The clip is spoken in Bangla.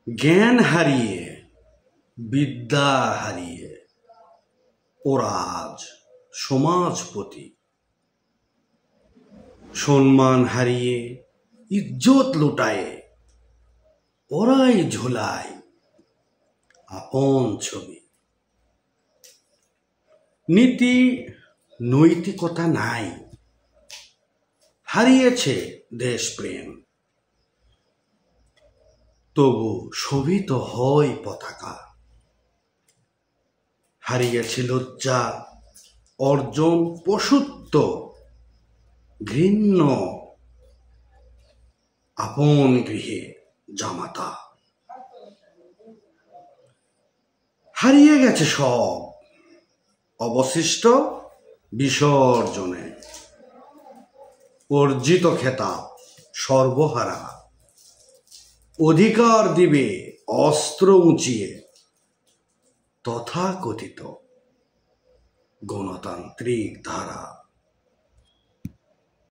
জ্ঞান হারিয়ে, বিদ্যা হারিয়ে ওরা আজ সমাজপতি। সম্মান হারিয়ে, ইজ্জত লুটায়ে ওরাই ঝোলায় আপন ছবি। নীতি নৈতিকতা নাই, হারিয়েছে দেশপ্রেম। তবু শোভিত হয় পতাকা। হারিয়েছে লজ্জা, অর্জন পশুত্ব, ঘৃণ্য আপন গৃহে জামাতা। হারিয়ে গেছে সব, অবশিষ্ট বিসর্জনে। অর্জিত খেতাব সর্বহারা, অধিকার দিবে অস্ত্র উঁচিয়ে তথাকথিত গণতান্ত্রিক ধারা।